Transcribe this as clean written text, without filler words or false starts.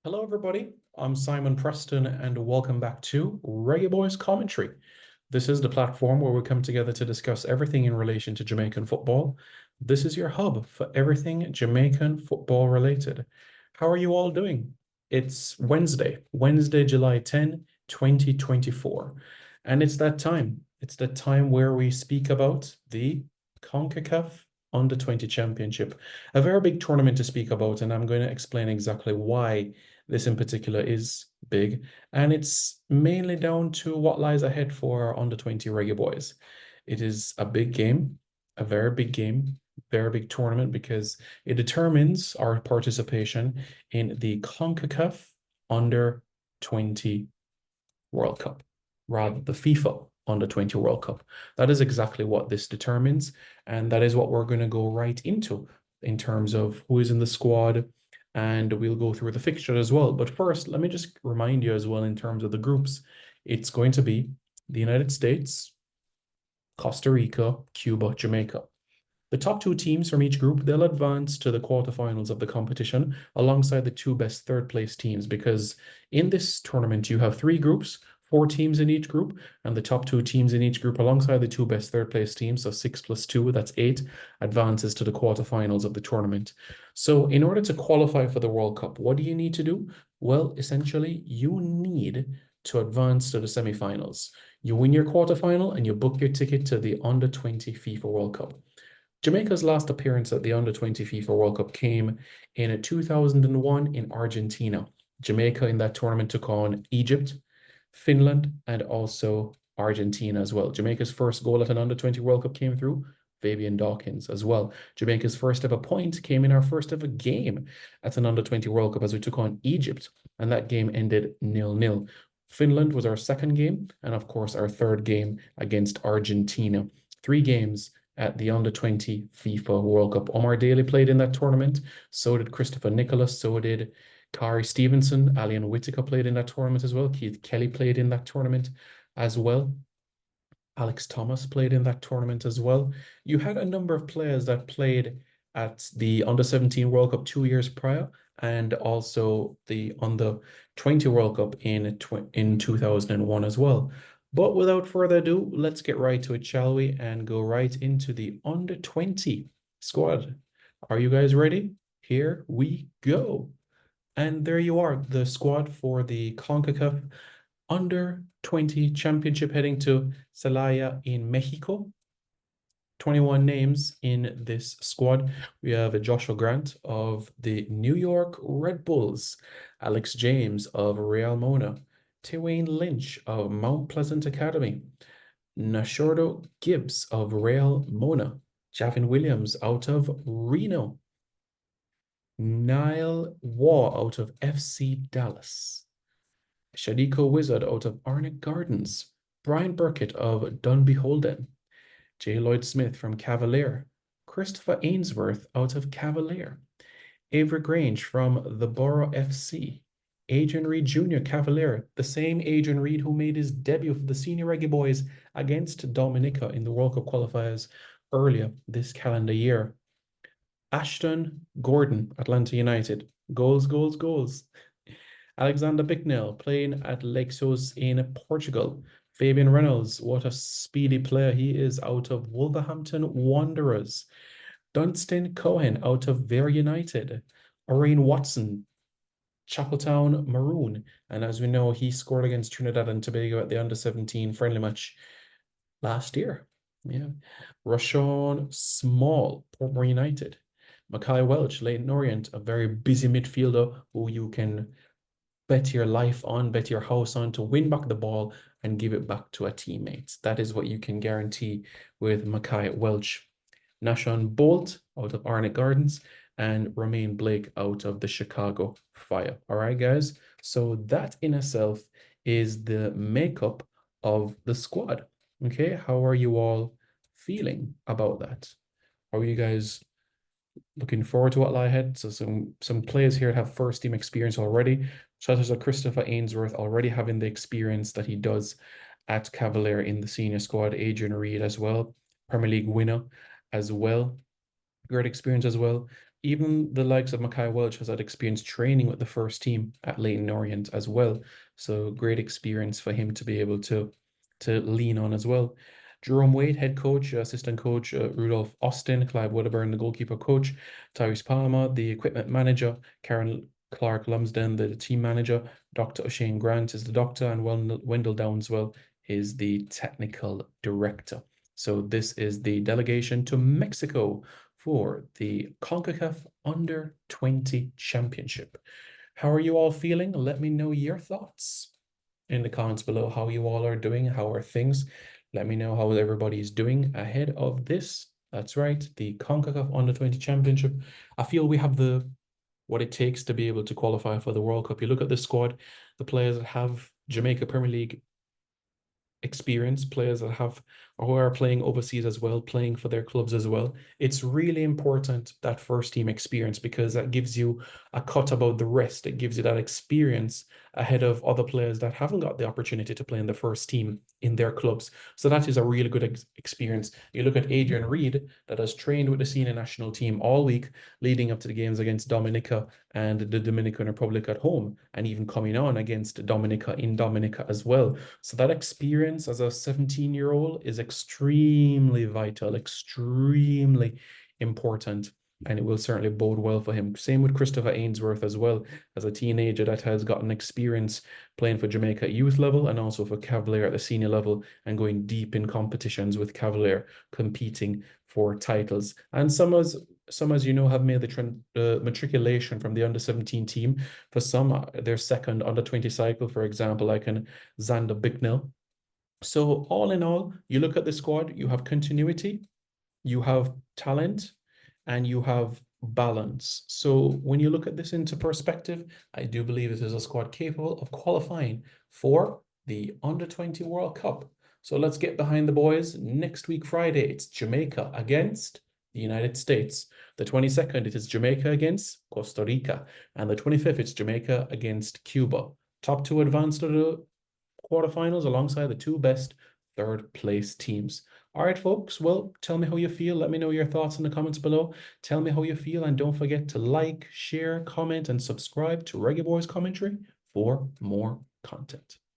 Hello, everybody. I'm Simon Preston, and welcome back to Reggae Boyz Commentary. This is the platform where we come together to discuss everything in relation to Jamaican football. This is your hub for everything Jamaican football related. How are you all doing? It's Wednesday, July 10, 2024. And it's that time. It's the time where we speak about the CONCACAF Under-20 Championship, a very big tournament to speak about, and I'm going to explain exactly why this in particular is big, and it's mainly down to what lies ahead for our under-20 Reggae Boyz. It is a big game, a very big game, very big tournament because it determines our participation in the CONCACAF Under-20 World Cup, rather the FIFA Under-20 World Cup. That is exactly what this determines, and that is what we're going to go right into in terms of who is in the squad, and we'll go through the fixture as well. But first, let me just remind you as well in terms of the groups. It's going to be the United States, Costa Rica, Cuba, Jamaica. The top two teams from each group, they'll advance to the quarterfinals of the competition alongside the two best third place teams, because in this tournament you have three groups, four teams in each group, and the top two teams in each group alongside the two best third place teams, so 6 + 2, that's 8, advances to the quarterfinals of the tournament. So in order to qualify for the World Cup, what do you need to do? Well, essentially, you need to advance to the semifinals. You win your quarterfinal and you book your ticket to the Under-20 FIFA World Cup. Jamaica's last appearance at the Under-20 FIFA World Cup came in 2001 in Argentina. Jamaica in that tournament took on Egypt, Finland, and also Argentina as well. Jamaica's first goal at an Under-20 World Cup came through Fabian Dawkins as well. Jamaica's first ever point came in our first ever game at an Under-20 World Cup as we took on Egypt, and that game ended 0-0. Finland was our second game, and of course our third game against Argentina. 3 games at the Under-20 FIFA World Cup. Omar Daly played in that tournament. So did Christopher Nicholas. So did Kari Stevenson. Alian Whitaker played in that tournament as well. Keith Kelly played in that tournament as well. Alex Thomas played in that tournament as well. You had a number of players that played at the Under-17 World Cup 2 years prior, and also the Under-20 World Cup in 2001 as well. But without further ado, let's get right to it, shall we? And go right into the Under-20 squad. Are you guys ready? Here we go. And there you are, the squad for the CONCACAF Under-20 Championship heading to Celaya in Mexico. 21 names in this squad. We have Joshua Grant of the New York Red Bulls, Alex James of Real Mona, Tywayne Lynch of Mount Pleasant Academy, Nashordo Gibbs of Real Mona, Javin Williams out of Reno, Niall Waugh out of FC Dallas, Shadiko Wizard out of Arnett Gardens, Brian Burkett of Dunbeholden, J. Lloyd Smith from Cavalier, Christopher Ainsworth out of Cavalier, Avery Grange from the Borough FC, Adrian Reed Jr. Cavalier, the same Adrian Reed who made his debut for the senior Reggae Boyz against Dominica in the World Cup qualifiers earlier this calendar year. Ashton Gordon, Atlanta United, goals, goals, goals. Alexander Bicknell playing at Lexos in Portugal. Fabian Reynolds, what a speedy player he is, out of Wolverhampton Wanderers. Dunstan Cohen out of Very United. Orain Watson, Chapeltown Maroon. And as we know, he scored against Trinidad and Tobago at the Under-17 friendly match last year. Yeah. Rashawn Small, Portmore United. Mackay Welch, Leighton Orient, a very busy midfielder who you can bet your life on, bet your house on to win back the ball and give it back to a teammate. That is what you can guarantee with Mackay Welch. Nashon Bolt out of Arnett Gardens and Romain Blake out of the Chicago Fire. All right, guys. So that in itself is the makeup of the squad. Okay, how are you all feeling about that? Are you guys looking forward to what lie ahead? So some players here have first team experience already, such as Christopher Ainsworth already having the experience that he does at Cavalier in the senior squad. Adrian Reed as well, Premier League winner as well, great experience as well. even the likes of Mackay Welch has had experience training with the first team at Leyton Orient as well. So great experience for him to be able to lean on as well. Jerome Wade, head coach, assistant coach, Rudolph Austin, Clive Wedderburn, the goalkeeper coach, Tyrese Palmer, the equipment manager, Karen Clark Lumsden, the team manager, Dr. O'Shane Grant is the doctor, and Wendell Downswell is the technical director. So this is the delegation to Mexico for the CONCACAF Under-20 Championship. How are you all feeling? Let me know your thoughts in the comments below, how you all are doing, how are things. Let me know how everybody is doing ahead of this. That's right, the CONCACAF Under-20 Championship. I feel we have what it takes to be able to qualify for the World Cup. You look at the squad, the players that have Jamaica Premier League experience, players that have or who are playing overseas as well, playing for their clubs as well. It's really important, that first team experience, because that gives you a cut above the rest. It gives you that experience ahead of other players that haven't got the opportunity to play in the first team in their clubs. So that is a really good experience. You look at Adrian Reed, that has trained with the senior national team all week leading up to the games against Dominica and the Dominican Republic at home, and even coming on against Dominica in Dominica as well. So that experience as a 17-year-old is extremely vital, extremely important, and it will certainly bode well for him. Same with Christopher Ainsworth as well, as a teenager that has gotten experience playing for Jamaica at youth level and also for Cavalier at the senior level, and going deep in competitions with Cavalier, competing for titles. And some, as you know, have made the matriculation from the under-17 team. For some, their second under-20 cycle, for example, like an Xander Bicknell. So all in all, you look at the squad, you have continuity, you have talent, and you have balance. So when you look at this into perspective, I do believe it is a squad capable of qualifying for the Under-20 World Cup. So let's get behind the boys. Next week, Friday, it's Jamaica against the United States. The 22nd, it is Jamaica against Costa Rica. And the 25th, it's Jamaica against Cuba. Top two advance to the quarterfinals alongside the two best third place teams. All right, folks. Well, tell me how you feel. Let me know your thoughts in the comments below. Tell me how you feel, and don't forget to like, share, comment, and subscribe to Reggae Boyz Commentary for more content.